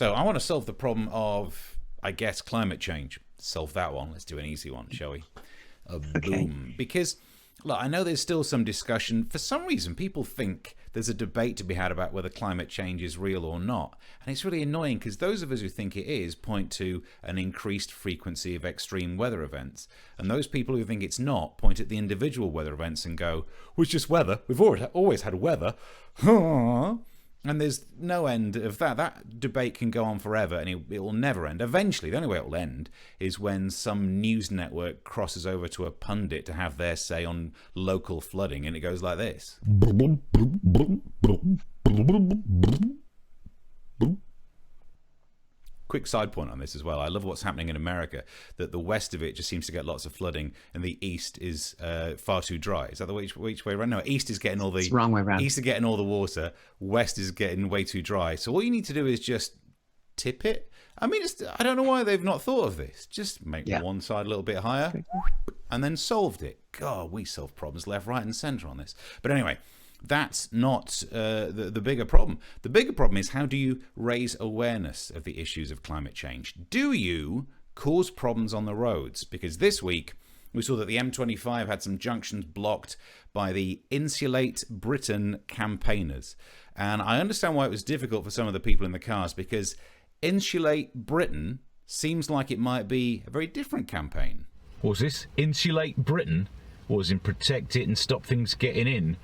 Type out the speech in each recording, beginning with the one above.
So I want to solve the problem of, I guess, climate change. Solve that one. Let's do an easy one, shall we? Boom. Because, look, I know there's still some discussion. For some reason, people think there's a debate to be had about whether climate change is real or not. And it's really annoying because those of us who think it is point to an increased frequency of extreme weather events. And those people who think it's not point at the individual weather events and go, well, it's just weather. We've always had weather. And there's no end of that. That debate can go on forever and it will never end. Eventually, the only way it will end is when some news network crosses over to a pundit to have their say on local flooding, and it goes like this. Quick side point on this as well. I love what's happening in America, that the west of it just seems to get lots of flooding and the east is far too dry. Is that the which way around? No, east is getting all the... It's the wrong way around. East is getting all the water, west is getting way too dry. So all you need to do is just tip it. I mean, I don't know why they've not thought of this. Just make one side a little bit higher and then solved it. God, we solve problems left, right and centre on this. But anyway... That's not the bigger problem. The bigger problem is, how do you raise awareness of the issues of climate change? Do you cause problems on the roads? Because this week we saw that the M25 had some junctions blocked by the Insulate Britain campaigners. And I understand why it was difficult for some of the people in the cars, because Insulate Britain seems like it might be a very different campaign. What's this? Insulate Britain? What, as in protect it and stop things getting in?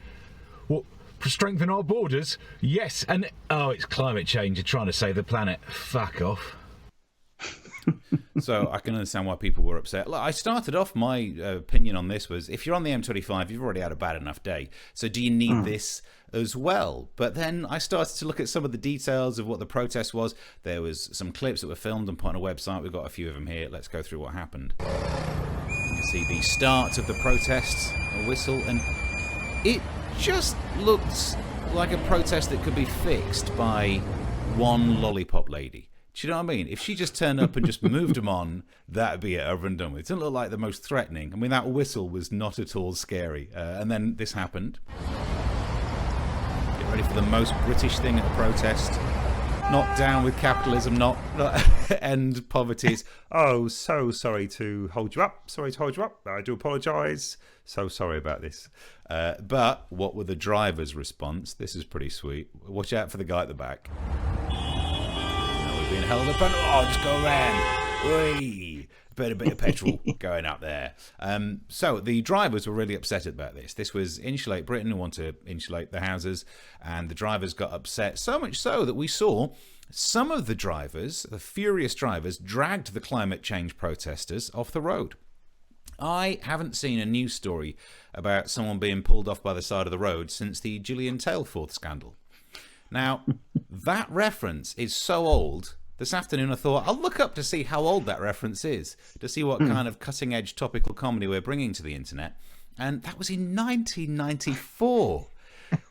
What, strengthen our borders? Yes, and it's climate change. You're trying to save the planet. Fuck off. So I can understand why people were upset. Look, I started off, my opinion on this was, if you're on the M25, you've already had a bad enough day. So do you need this as well? But then I started to look at some of the details of what the protest was. There was some clips that were filmed and put on a website. We've got a few of them here. Let's go through what happened. You can see the start of the protest, a whistle, and it just looks like a protest that could be fixed by one lollipop lady. Do you know what I mean? If she just turned up and just moved them on, that'd be it, over and done with. It doesn't look like the most threatening. I mean, that whistle was not at all scary. And then this happened. Get ready for the most British thing at a protest. Not down with capitalism, not end poverty. Oh, so sorry to hold you up. Sorry to hold you up. I do apologise. So sorry about this. But what were the driver's response? This is pretty sweet. Watch out for the guy at the back. Now we're being held up and just go around. Whee! A bit of petrol going up there. So the drivers were really upset about this. This was Insulate Britain, who want to insulate the houses, and the drivers got upset, so much so that we saw some of the drivers, the furious drivers, dragged the climate change protesters off the road. I haven't seen a news story about someone being pulled off by the side of the road since the Gillian Tailforth scandal. Now, that reference is so old. This afternoon I thought, I'll look up to see how old that reference is, to see what kind of cutting-edge topical comedy we're bringing to the internet. And that was in 1994,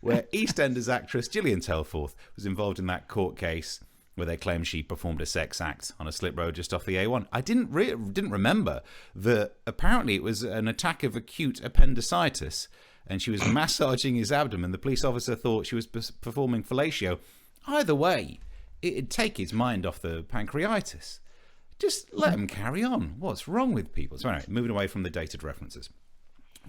where EastEnders actress Gillian Tailforth was involved in that court case where they claimed she performed a sex act on a slip road just off the A1. I didn't remember that apparently it was an attack of acute appendicitis, and she was massaging his abdomen. The police officer thought she was performing fellatio. Either way, it'd take his mind off the pancreatitis. Just let him carry on. What's wrong with people? So anyway, moving away from the dated references.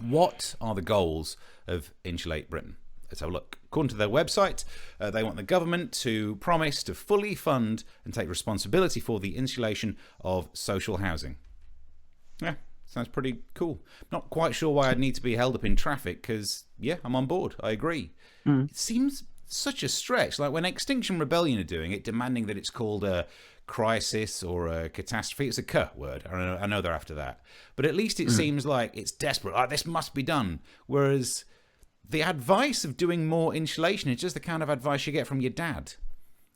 What are the goals of Insulate Britain? Let's have a look. According to their website, they want the government to promise to fully fund and take responsibility for the insulation of social housing. Yeah, sounds pretty cool. Not quite sure why I'd need to be held up in traffic because, yeah, I'm on board. I agree. It seems such a stretch. Like when Extinction Rebellion are doing it, demanding that it's called a crisis or a catastrophe. It's a C word. I know they're after that. But at least it seems like it's desperate. Like, this must be done. Whereas the advice of doing more insulation is just the kind of advice you get from your dad.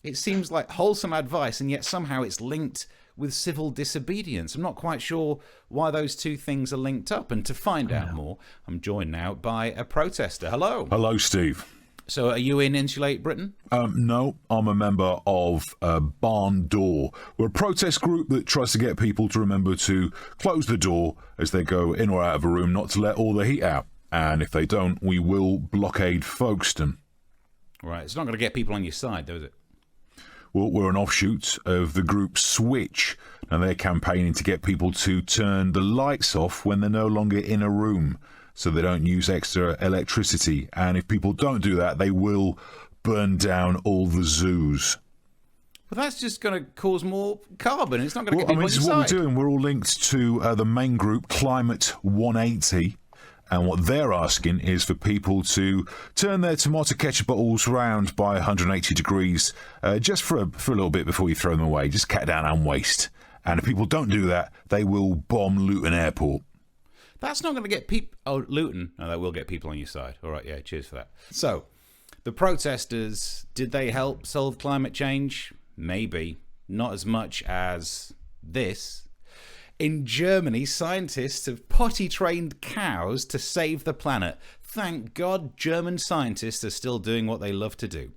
It seems like wholesome advice, and yet somehow it's linked with civil disobedience. I'm not quite sure why those two things are linked up. And to find out more, I'm joined now by a protester. Hello. Hello, Steve. So are you in Insulate Britain? No, I'm a member of Barn Door. We're a protest group that tries to get people to remember to close the door as they go in or out of a room, not to let all the heat out. And if they don't, we will blockade Folkestone. Right, it's not going to get people on your side, though, is it? were an offshoot of the group Switch. Now they're campaigning to get people to turn the lights off when they're no longer in a room, so they don't use extra electricity. And if people don't do that, they will burn down all the zoos. Well, that's just going to cause more carbon. It's not going to get people this is what inside. we're doing. We're all linked to the main group, Climate 180. And what they're asking is for people to turn their tomato ketchup bottles round by 180 degrees just for a little bit before you throw them away. Just cut down on waste. And if people don't do that, they will bomb Luton Airport. That's not going to get people... Oh, Luton. No, that will get people on your side. All right, yeah, cheers for that. So, the protesters, did they help solve climate change? Maybe. Not as much as this. In Germany, scientists have potty-trained cows to save the planet. Thank God German scientists are still doing what they love to do.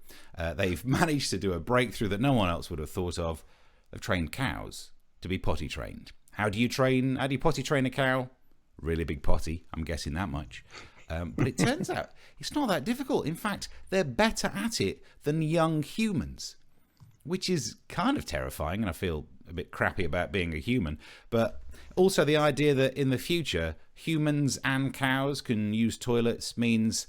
They've managed to do a breakthrough that no one else would have thought of. They've trained cows to be potty-trained. How do you potty-train a cow? Really big potty, I'm guessing that much. But it turns out it's not that difficult. In fact, they're better at it than young humans, which is kind of terrifying, and I feel a bit crappy about being a human. But also the idea that in the future, humans and cows can use toilets means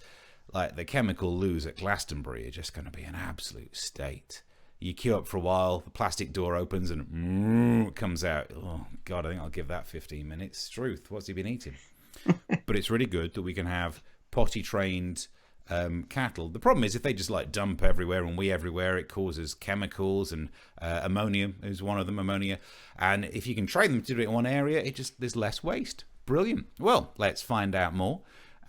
like the chemical loos at Glastonbury are just going to be an absolute state. You queue up for a while, the plastic door opens and it comes out. Oh, God, I think I'll give that 15 minutes. Truth, what's he been eating? But it's really good that we can have potty-trained cattle. The problem is if they just like dump everywhere and wee everywhere, it causes chemicals, and ammonia is one of them, ammonia. And if you can train them to do it in one area, there's less waste. Brilliant. Well, let's find out more.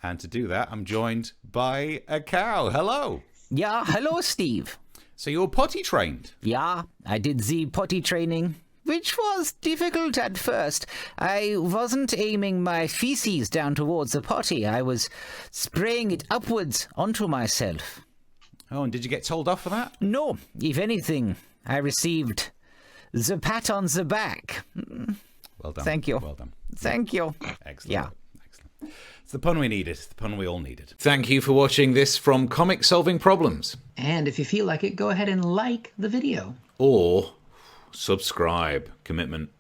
And to do that, I'm joined by a cow. Hello. Yeah, hello, Steve. So you're potty trained? Yeah, I did the potty training, which was difficult at first. I wasn't aiming my feces down towards the potty. I was spraying it upwards onto myself. Oh, and did you get told off for that? No, if anything, I received the pat on the back. Well done. Thank you. Well done. Thank you. Excellent. Yeah. Excellent. It's the pun we needed. The pun we all needed. Thank you for watching this from Comic Solving Problems. And if you feel like it, go ahead and like the video. Or subscribe. Commitment.